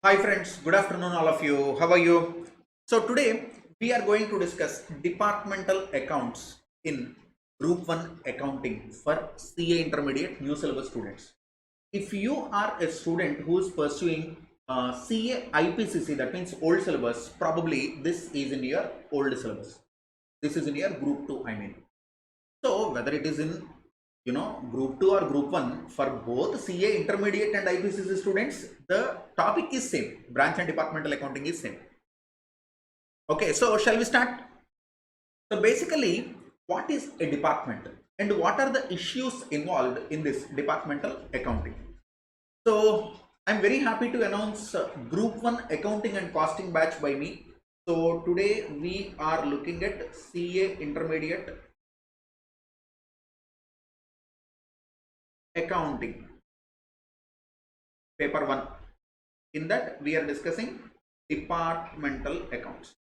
Hi friends, good afternoon all of you. How are you? So today we are going to discuss departmental accounts in Group 1 accounting for CA intermediate new syllabus students. If you are a student who is pursuing CA IPCC, that means old syllabus, probably this is in your old syllabus. This is in your Group 2, I mean. So whether it is in group 2 or group 1, for both CA intermediate and IPCC students, the topic is same. Branch and departmental accounting is same. Okay, so shall we start? So basically, what is a department and what are the issues involved in this departmental accounting? So I'm very happy to announce group 1 accounting and costing batch by me. So today we are looking at CA intermediate accounting paper 1. In that we are discussing departmental accounts.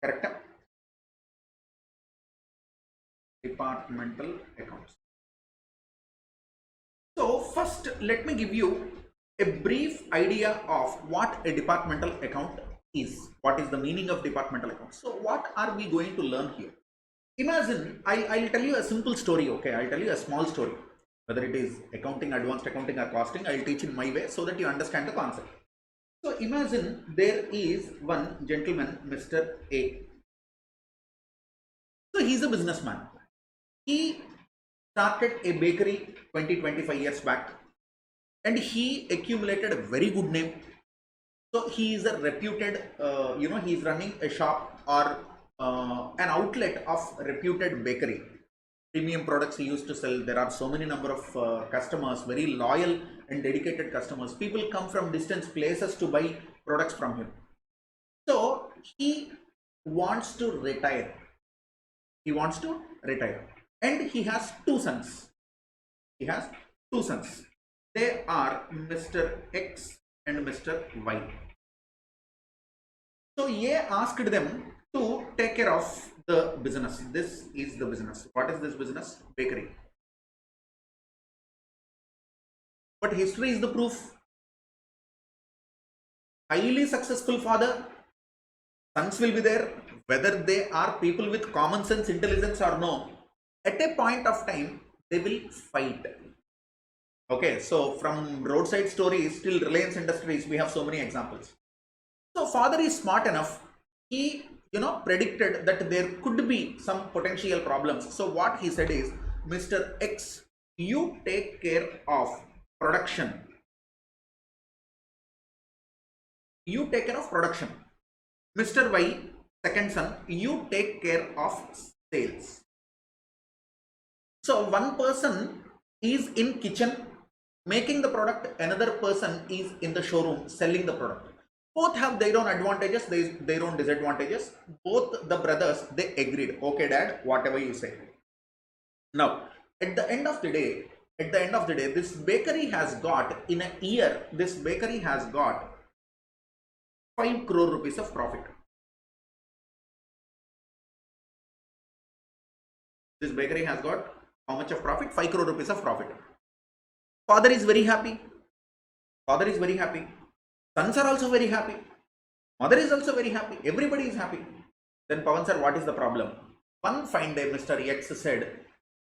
Correct? Departmental accounts. So first let me give you a brief idea of what a departmental account is. What is the meaning of departmental account? So what are we going to learn here? Imagine, I'll tell you a simple story, okay? I'll tell you a small story. Whether it is accounting, advanced accounting or costing, I'll teach in my way so that you understand the concept. So imagine there is one gentleman, Mr. A. So he's a businessman. He started a bakery 20-25 years back and he accumulated a very good name. So he is a reputed, he's running a shop or an outlet of reputed bakery. Premium products he used to sell. There are so many number of customers, very loyal and dedicated customers. People come from distant places to buy products from him. So he wants to retire. And he has two sons. They are Mr. X and Mr. Y. So A asked them to take care of the business. This is the business. What is this business? Bakery. But history is the proof. Highly successful father, sons will be there, whether they are people with common sense, intelligence or no. At a point of time, they will fight. Okay, so from roadside stories till Reliance Industries, we have so many examples. So father is smart enough. He predicted that there could be some potential problems. So what he said is, Mr. X, you take care of production. Mr. Y, second son, you take care of sales. So one person is in kitchen making the product, another person is in the showroom selling the product. Both have their own advantages, their own disadvantages. Both the brothers, they agreed, okay dad, whatever you say. Now at the end of the day, this bakery has got, in a year, this bakery has got 5 crore rupees of profit. This bakery has got how much of profit? 5 crore rupees of profit. Father is very happy. Sons are also very happy. Mother is also very happy. Everybody is happy. Then Pawan sir, what is the problem? One fine day, Mr. X said,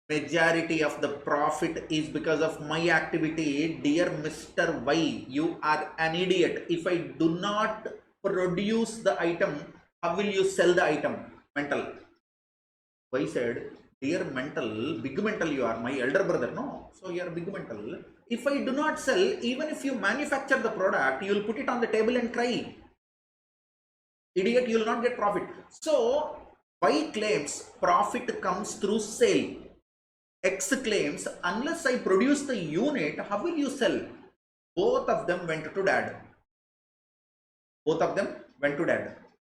majority of the profit is because of my activity. Dear Mr. Y, you are an idiot. If I do not produce the item, how will you sell the item? Mental. Y said, dear mental, big mental you are, my elder brother, no? So you are big mental. If I do not sell, even if you manufacture the product, you will put it on the table and cry. Idiot, you will not get profit. So Y claims profit comes through sale. X claims, unless I produce the unit, how will you sell? Both of them went to dad.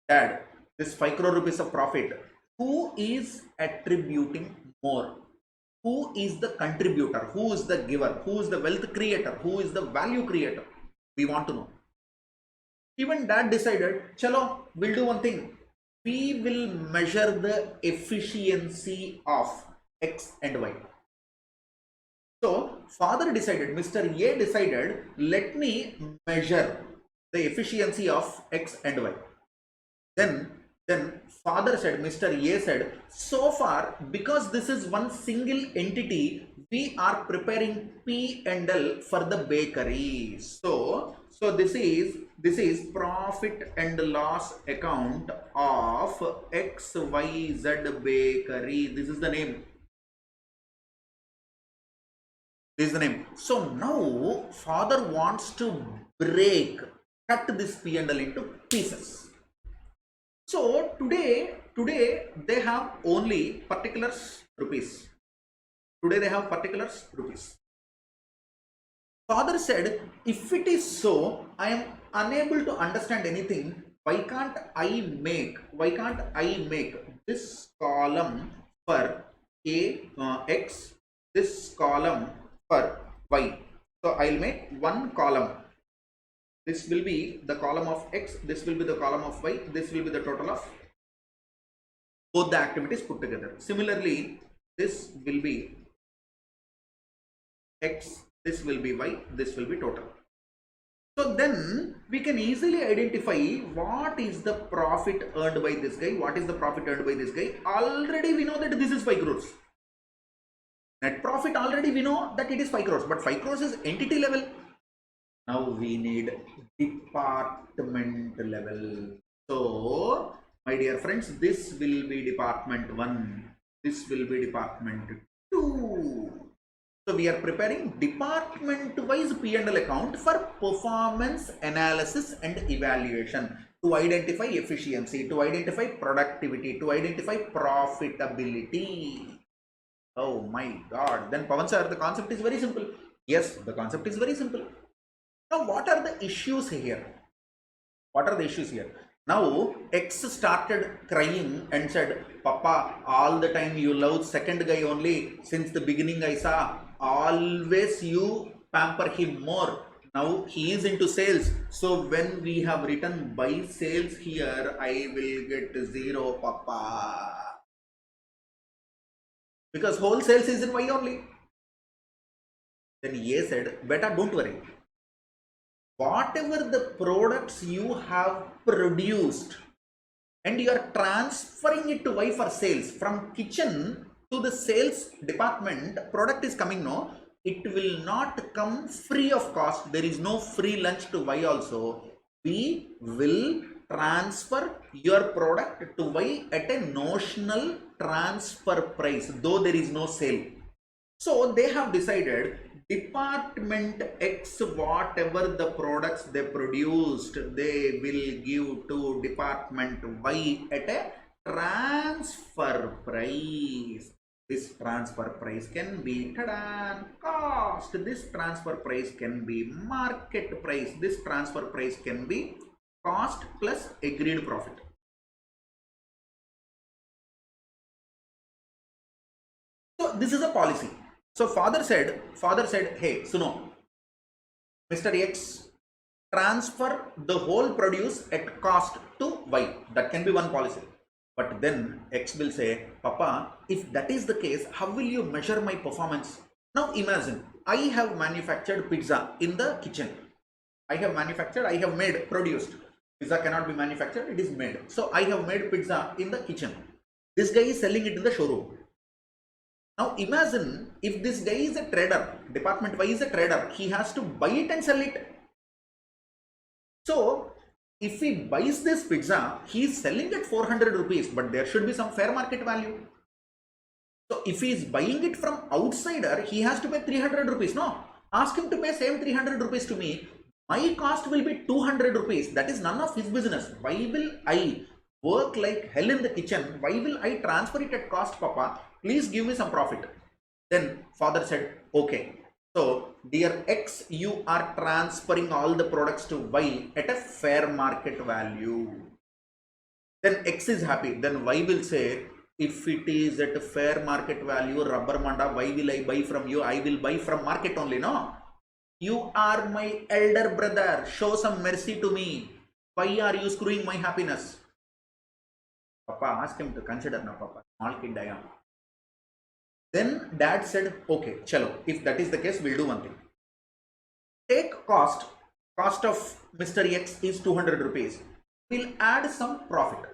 Dad, this 5 crore rupees of profit, who is attributing more? Who is the contributor? Who is the giver? Who is the wealth creator? Who is the value creator? We want to know. Even dad decided, chalo, we'll do one thing. We will measure the efficiency of X and Y. So father decided, Mr. A decided, let me measure the efficiency of X and Y. Then father said, Mr. A said, so far, because this is one single entity, we are preparing P and L for the bakery. So this is profit and loss account of XYZ bakery. This is the name. This is the name. So now father wants to cut this P and L into pieces. So today they have only particulars rupees. Today they have particulars rupees. Father said, if it is so, I am unable to understand anything. Why can't I make this column for X, this column for Y? So I'll make one column. This will be the column of X, this will be the column of Y, this will be the total of both the activities put together. Similarly, this will be X, this will be Y, this will be total. So then we can easily identify what is the profit earned by this guy, what is the profit earned by this guy. Already we know that this is 5 crores. Net profit already we know that it is 5 crores, but 5 crores is entity level. Now we need department level. So my dear friends, this will be department 1, this will be department 2. So we are preparing department wise P&L account for performance analysis and evaluation, to identify efficiency, to identify productivity, to identify profitability. Oh my God. Then Pawan sir, the concept is very simple. Yes, the concept is very simple. Now, what are the issues here? What are the issues here? Now, X started crying and said, Papa, all the time you love second guy only. Since the beginning I saw, always you pamper him more. Now he is into sales. So when we have written by sales here, I will get 0, Papa. Because whole sales is in Y only. Then A said, Beta, don't worry. Whatever the products you have produced and you are transferring it to Y for sales, from kitchen to the sales department, product is coming, no, it will not come free of cost. There is no free lunch to Y also. We will transfer your product to Y at a notional transfer price, though there is no sale. So they have decided department X, whatever the products they produced, they will give to department Y at a transfer price. This transfer price can be cost. This transfer price can be market price. This transfer price can be cost plus agreed profit. So this is a policy. So father said, hey, Suno, Mr. X, transfer the whole produce at cost to Y. That can be one policy. But then X will say, Papa, if that is the case, how will you measure my performance? Now imagine, I have manufactured pizza in the kitchen. I have made, produced. Pizza cannot be manufactured, it is made. So I have made pizza in the kitchen. This guy is selling it in the showroom. Now imagine if this guy is a trader, department Y is a trader, he has to buy it and sell it. So if he buys this pizza, he is selling at 400 rupees, but there should be some fair market value. So if he is buying it from outsider, he has to pay 300 rupees. No, ask him to pay same 300 rupees to me. My cost will be 200 rupees. That is none of his business. Why will I work like hell in the kitchen? Why will I transfer it at cost, Papa? Please give me some profit. Then father said, okay. So dear X, you are transferring all the products to Y at a fair market value. Then X is happy. Then Y will say, if it is at a fair market value, rubber manda, why will I buy from you? I will buy from market only, no? You are my elder brother. Show some mercy to me. Why are you screwing my happiness? Papa, ask him to consider now, Papa. Small kid I am. Then dad said, okay, chalo, if that is the case, we'll do one thing. Take cost of Mr. X is 200 rupees. We'll add some profit.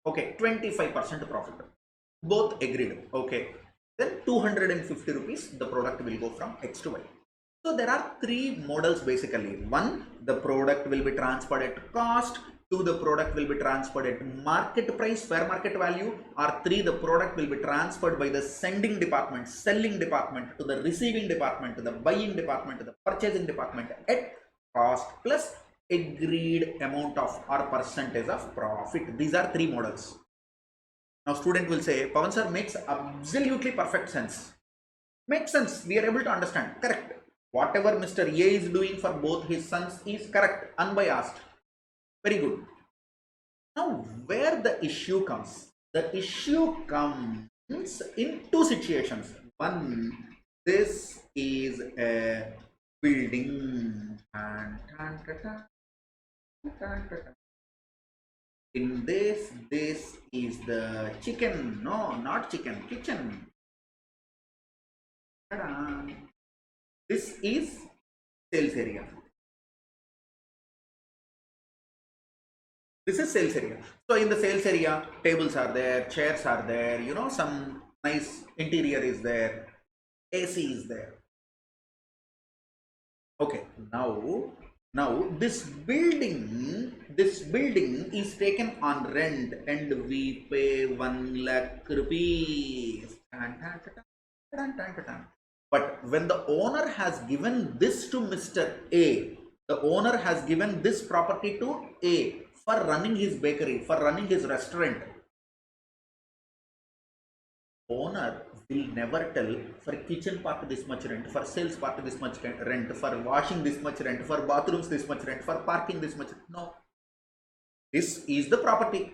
Okay, 25% profit. Both agreed. Okay. Then 250 rupees, the product will go from X to Y. So there are three models basically. One, the product will be transferred at cost. Two, the product will be transferred at market price, fair market value. Or three, the product will be transferred by the sending department, selling department, to the receiving department, to the buying department, to the purchasing department at cost plus agreed amount of or percentage of profit. These are three models. Now student will say, Pawan sir, makes absolutely perfect sense. Makes sense. We are able to understand. Correct. Whatever Mr. A is doing for both his sons is correct, unbiased. Very good. Now where the issue comes? The issue comes in two situations. One, this is a building. In this is the chicken. No, not chicken, kitchen. Ta-da. This is sales area. This is sales area. So in the sales area, tables are there, chairs are there, you know, some nice interior is there, AC is there. Okay, now this building is taken on rent and we pay 1 lakh rupees. But when the owner has given this to Mr. A, the owner has given this property to A for running his bakery, for running his restaurant. Owner will never tell for kitchen part this much rent, for sales part this much rent, for washing this much rent, for bathrooms this much rent, for parking this much. No. This is the property.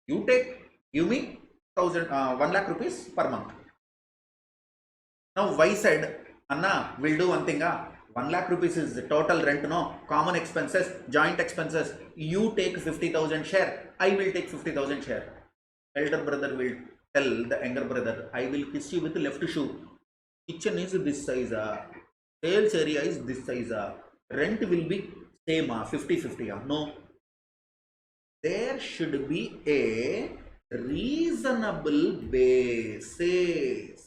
You give me 1 lakh rupees per month. Now Y said, Anna, we'll do one thing. 1 lakh rupees is the total rent, no? Common expenses, joint expenses. You take 50,000 share. I will take 50,000 share. Elder brother will tell the younger brother, I will kiss you with the left shoe. Kitchen is this size. Sales area is this size. Rent will be same 50-50. No. There should be a reasonable basis.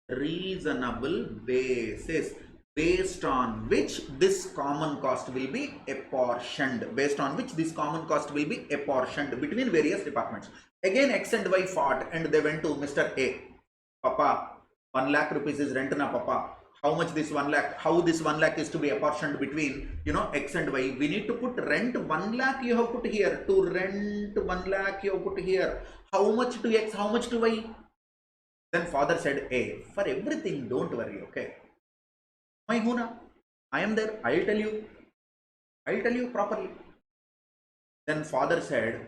Reasonable basis based on which this common cost will be apportioned, based on which this common cost will be apportioned between various departments. Again X and Y fought and they went to Mr. A. Papa, 1 lakh rupees is rent na papa. How much this 1 lakh, how this 1 lakh is to be apportioned between, you know, X and Y. We need to put rent 1 lakh you have put here, to rent 1 lakh you have put here. How much to X, how much to Y? Then father said, hey, for everything, don't worry, okay? My Huna, I am there, I'll tell you properly. Then father said,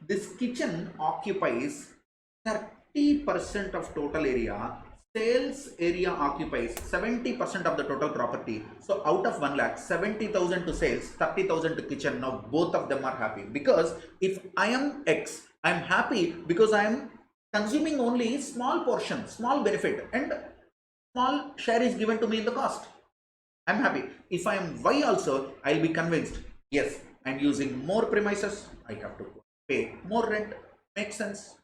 this kitchen occupies 30% of total area, sales area occupies 70% of the total property. So out of 1 lakh, 70,000 to sales, 30,000 to kitchen. Now both of them are happy, because if I am X, I am happy because I am consuming only small portion, small benefit, and small share is given to me in the cost. I'm happy. If I am Y also, I'll be convinced, yes, I'm using more premises, I have to pay more rent. Makes sense.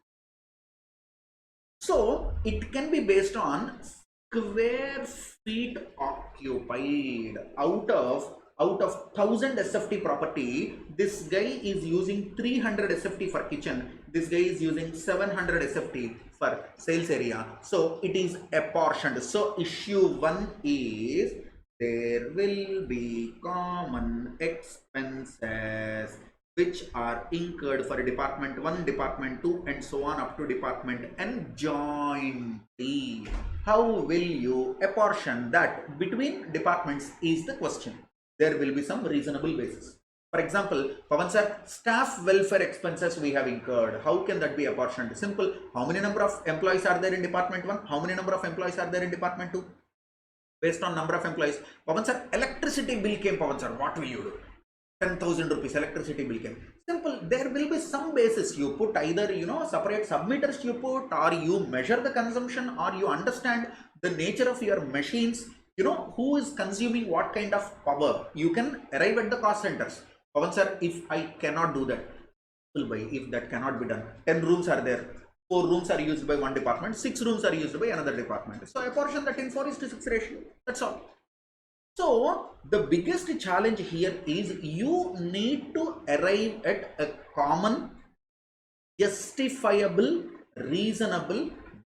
So it can be based on square feet occupied. Out of 1000 SFT property, this guy is using 300 SFT for kitchen. This guy is using 700 SFT for sales area. So it is apportioned. So issue 1 is there will be common expenses which are incurred for department 1, department 2, and so on up to department N jointly. How will you apportion that between departments is the question. There will be some reasonable basis. For example, Pawan sir, staff welfare expenses we have incurred. How can that be apportioned? Simple. How many number of employees are there in department 1? How many number of employees are there in department 2? Based on number of employees. Pawan sir, electricity bill came, Pawan sir. What will you do? 10,000 rupees electricity bill came. Simple. There will be some basis. You put either, separate submeters you put, or you measure the consumption, or you understand the nature of your machines, who is consuming what kind of power. You can arrive at the cost centers. Pawan sir, if I cannot do that, if that cannot be done, 10 rooms are there. 4 rooms are used by one department, 6 rooms are used by another department. So apportion that in 4:6 ratio. That's all. So the biggest challenge here is you need to arrive at a common, justifiable, reasonable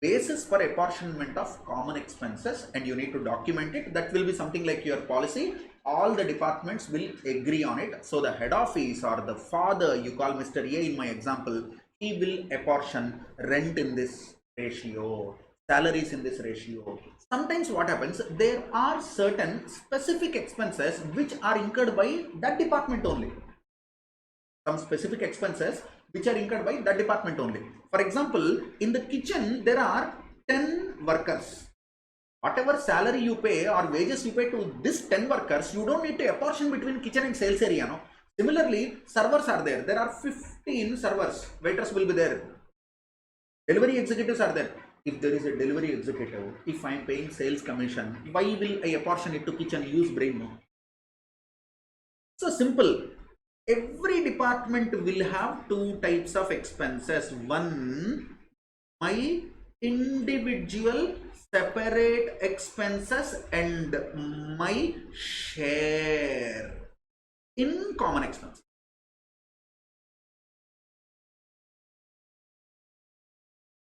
basis for apportionment of common expenses, and you need to document it. That will be something like your policy. All the departments will agree on it. So the head office or the father, you call Mr. A in my example, he will apportion rent in this ratio, salaries in this ratio. Sometimes what happens, there are certain specific expenses which are incurred by that department only. Some specific expenses which are incurred by that department only. For example, in the kitchen, there are 10 workers. Whatever salary you pay or wages you pay to this 10 workers, you don't need to apportion between kitchen and sales area. No? Similarly, servers are there. There are 15 servers. Waiters will be there. Delivery executives are there. If there is a delivery executive, if I am paying sales commission, why will I apportion it to kitchen? Use brain. No? So simple. Every department will have 2 types of expenses. One, my individual separate expenses, and my share in common expense.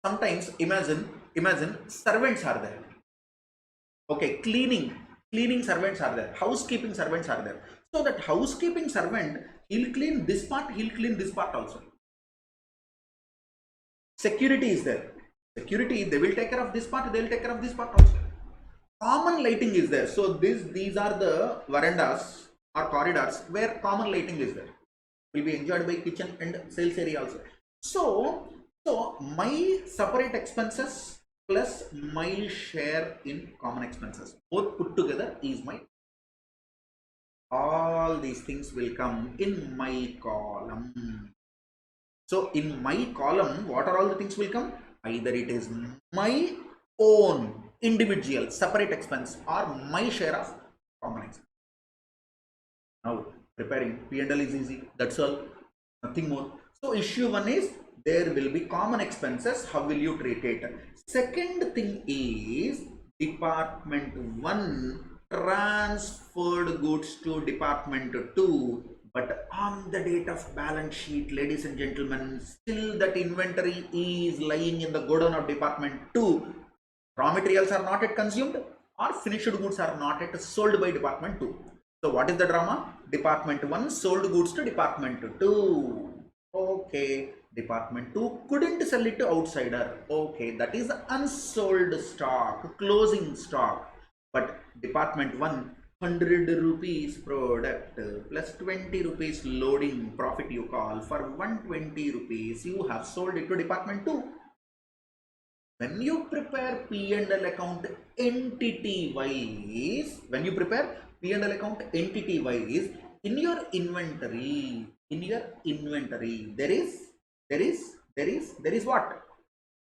Sometimes imagine servants are there. Okay, cleaning servants are there, housekeeping servants are there. So that housekeeping servant, he'll clean this part, he'll clean this part also. Security is there. Security, they will take care of this part, they will take care of this part also. Common lighting is there. So these are the verandas or corridors where common lighting is there. Will be enjoyed by kitchen and sales area also. So my separate expenses plus my share in common expenses, both put together is my. All these things will come in my column. So in my column, what are all the things will come? Either it is my own individual separate expense or my share of common expense. Now preparing P&L is easy. That's all. Nothing more. So issue 1 is there will be common expenses. How will you treat it? Second thing is department 1 transferred goods to department 2, but on the date of balance sheet, ladies and gentlemen, still that inventory is lying in the godown of department 2. Raw materials are not yet consumed or finished goods are not yet sold by department 2. So what is the drama? Department 1 sold goods to department 2. Okay, department 2 couldn't sell it to outsider. Okay, that is unsold stock, closing stock. But department 1, 100 rupees product plus 20 rupees loading profit you call, for 120 rupees you have sold it to department 2. When you prepare P&L account entity wise, in your inventory, there is what?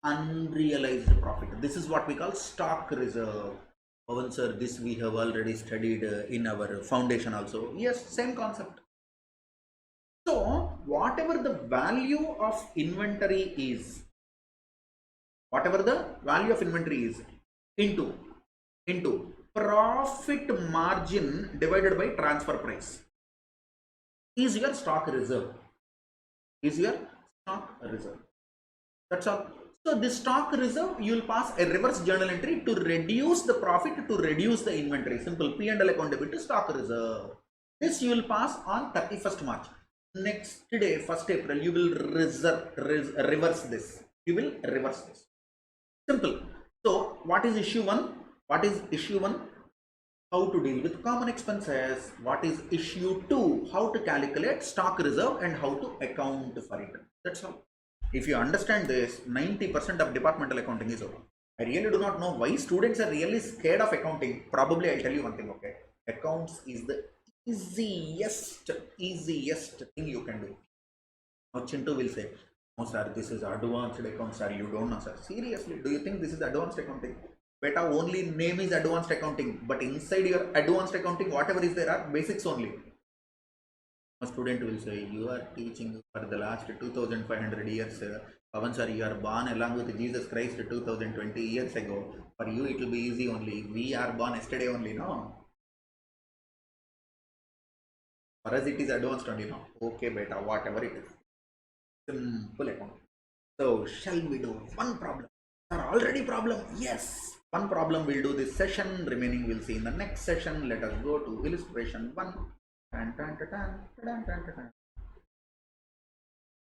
Unrealized profit. This is what we call stock reserve. Pawan sir, this we have already studied in our foundation also. Yes, same concept. So whatever the value of inventory is, into profit margin divided by transfer price is your stock reserve. That's all. So this stock reserve, you will pass a reverse journal entry to reduce the profit, to reduce the inventory. Simple. P&L account debit to stock reserve. This you will pass on 31st March. Next day, 1st April, you will reverse this. Simple. So what is issue 1? How to deal with common expenses. What is issue 2? How to calculate stock reserve and how to account for it. That's all. If you understand this, 90% of departmental accounting is over. I really do not know why students are really scared of accounting. Probably I'll tell you one thing, okay? Accounts is the easiest thing you can do. Now Chintu will say, no sir, this is advanced account, sir. You don't know, sir. Seriously, do you think this is advanced accounting? Beta, only name is advanced accounting, but inside your advanced accounting, whatever is there are basics only. A student will say, you are teaching for the last 2500 years. Pavan sir, you are born along with Jesus Christ 2020 years ago. For you, it will be easy only. We are born yesterday only, no? For us, it is advanced only, no? Okay, beta, whatever it is. Simple account. So, shall we do one problem? Sir, already problem? Yes. One problem we'll do this session. Remaining we'll see in the next session. Let us go to illustration 1.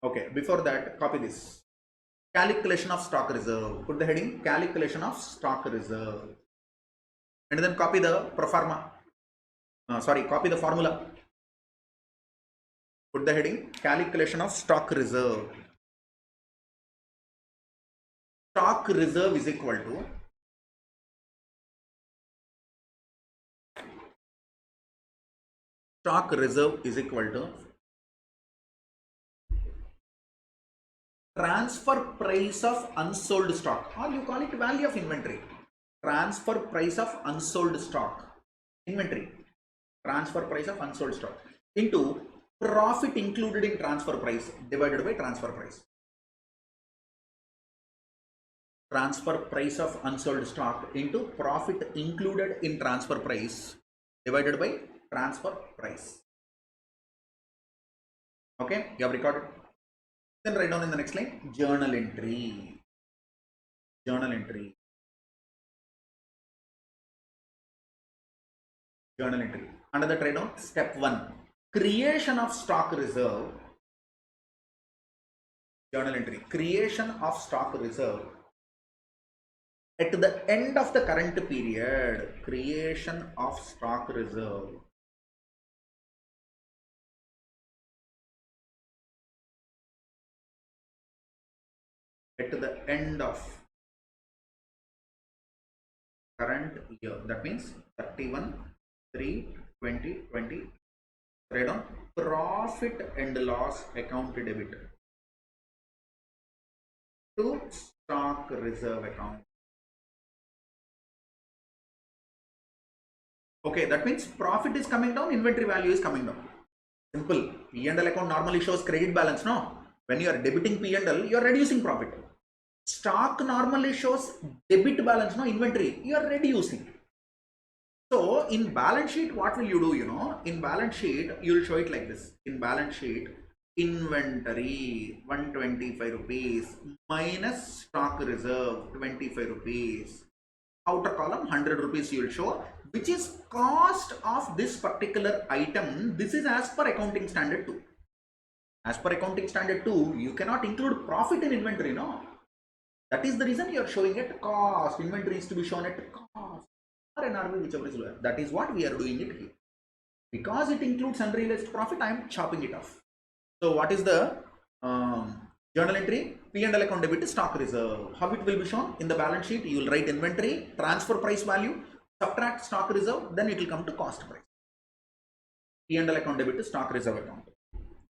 Okay, before that, copy this. Calculation of stock reserve. Put the heading calculation of stock reserve. And then copy the copy the formula. Put the heading calculation of stock reserve. Stock reserve is equal to transfer price of unsold stock, or you call it value of inventory. Transfer price of unsold stock, inventory, transfer price of unsold stock into profit included in transfer price divided by transfer price. Transfer price of unsold stock into profit included in transfer price divided by transfer price. Okay, you have recorded. Then write down in the next line journal entry. Journal entry. Journal entry. Under that, write down step 1, creation of stock reserve. Journal entry, creation of stock reserve at the end of the current period. Creation of stock reserve at the end of current year. That means 31/3/2020. Write down profit and loss account debit to stock reserve account. Okay, that means profit is coming down, inventory value is coming down. Simple. P&L account normally shows credit balance, no? When you are debiting P&L, you are reducing profit. Stock normally shows debit balance, no? Inventory, you are reducing. So in balance sheet, what will you do? You know, in balance sheet, you will show it like this. In balance sheet, inventory 125 rupees minus stock reserve 25 rupees. Outer column 100 rupees you will show, which is cost of this particular item. This is as per accounting standard 2. As per accounting standard 2, you cannot include profit in inventory, no? That is the reason you are showing it cost. Inventory is to be shown at cost or NRV, whichever is lower. That is what we are doing it here. Because it includes unrealized profit, I am chopping it off. So what is the journal entry? P&L account debit stock reserve. How it will be shown? In the balance sheet, you will write inventory, transfer price value, subtract stock reserve, then it will come to cost price. P&L account debit stock reserve account.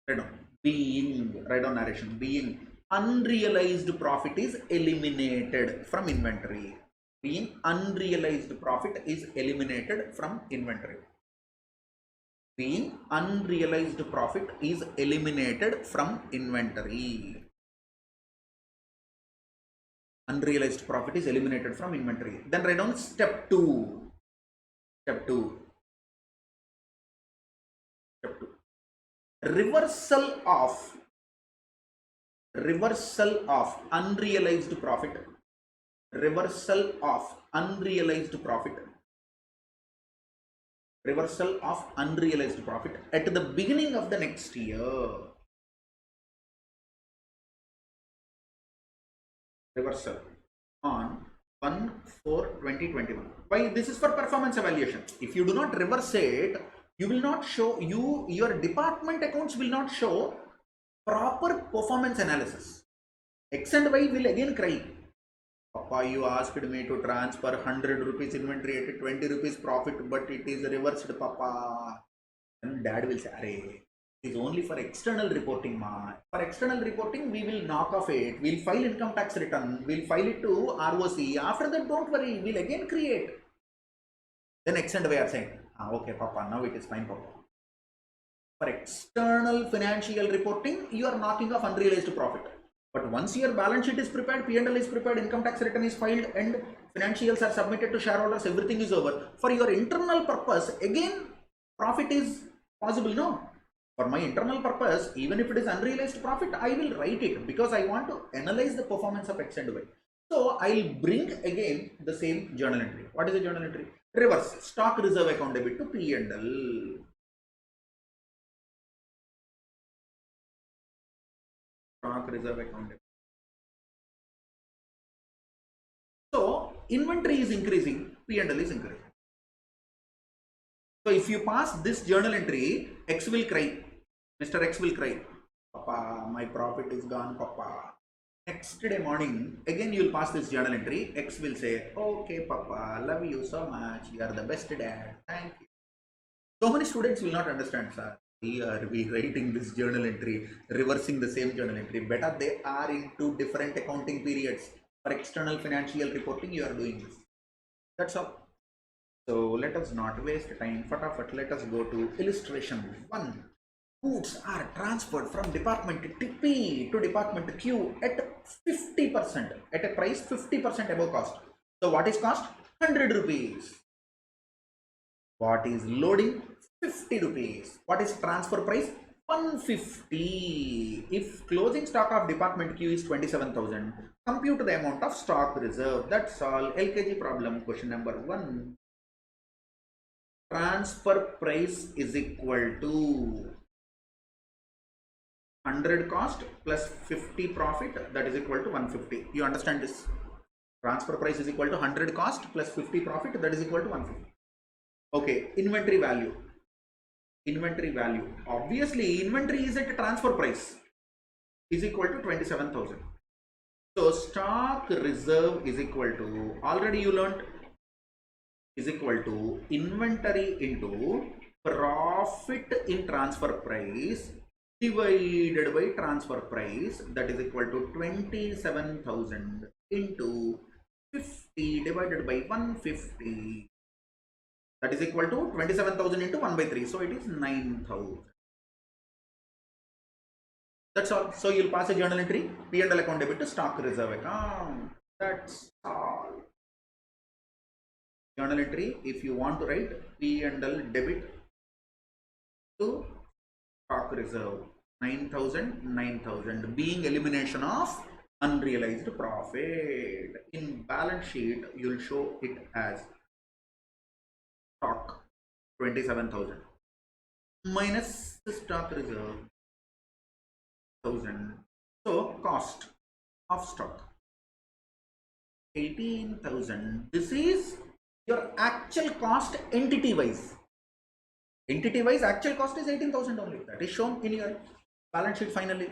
Write down. Being, write down narration. Being unrealized profit is eliminated from inventory. Being unrealized profit is eliminated from inventory. Being unrealized profit is eliminated from inventory. Unrealized profit is eliminated from inventory. Then write down step 2. Step 2. Step 2. Reversal of unrealized profit. Reversal of unrealized profit. Reversal of unrealized profit at the beginning of the next year. Reversal on 1/4/2021. Why? This is for performance evaluation. If you do not reverse it, you will not show, your department accounts will not show proper performance analysis. X and Y will again cry. Papa, you asked me to transfer 100 rupees inventory at 20 rupees profit, but it is reversed, Papa. And dad will say, Arey, it is only for external reporting, ma. For external reporting, we will knock off it. We'll file income tax return. We'll file it to ROC. After that, don't worry. We'll again create. Then extend way are saying, okay, Papa, now it is fine, Papa. For external financial reporting, you are knocking off unrealized profit. But once your balance sheet is prepared, P&L is prepared, income tax return is filed, and financials are submitted to shareholders, everything is over. For your internal purpose, again, profit is possible, no? For my internal purpose, even if it is unrealized profit, I will write it because I want to analyze the performance of X and Y. So I'll bring again the same journal entry. What is the journal entry? Reverse stock reserve account debit to P&L. Stock reserve account debit. So inventory is increasing, P&L is increasing. So if you pass this journal entry, X will cry. Mr. X will cry, Papa, my profit is gone, Papa. Next day morning, again you will pass this journal entry. X will say, okay, Papa, love you so much. You are the best dad. Thank you. So many students will not understand, sir. We are rewriting this journal entry, reversing the same journal entry. Better they are in two different accounting periods. For external financial reporting, you are doing this. That's all. So let us not waste time. Fatafat, let us go to illustration 1. Goods are transferred from department P to department Q at 50%, at a price 50% above cost. So what is cost? 100 rupees. What is loading? 50 rupees. What is transfer price? 150. If closing stock of department Q is 27,000, compute the amount of stock reserve. That's all. LKG problem. Question number 1. Transfer price is equal to 100 cost plus 50 profit, that is equal to 150. You understand this? Transfer price is equal to 100 cost plus 50 profit, that is equal to 150. Okay, inventory value. Inventory value. Obviously, inventory is at transfer price is equal to 27,000. So stock reserve is equal to, already you learned, is equal to inventory into profit in transfer price divided by transfer price, that is equal to 27,000 into 50 divided by 150, that is equal to 27,000 into 1 by 3, so it is 9,000. That's all. So you'll pass a journal entry, P&L account debit to stock reserve account. That's all. Journal entry, if you want to write P&L debit to stock reserve, 9,000, 9,000, being elimination of unrealized profit. In balance sheet, you'll show it as stock 27,000 minus the stock reserve 1,000. So cost of stock 18,000. This is your actual cost entity wise. Entity wise, actual cost is 18,000 only. That is shown in your balance sheet finally.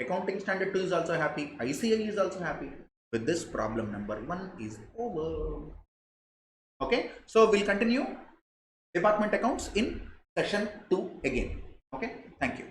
Accounting standard 2 is also happy. ICI is also happy. With this, problem number 1 is over. Okay, so we'll continue department accounts in session 2 again. Okay, thank you.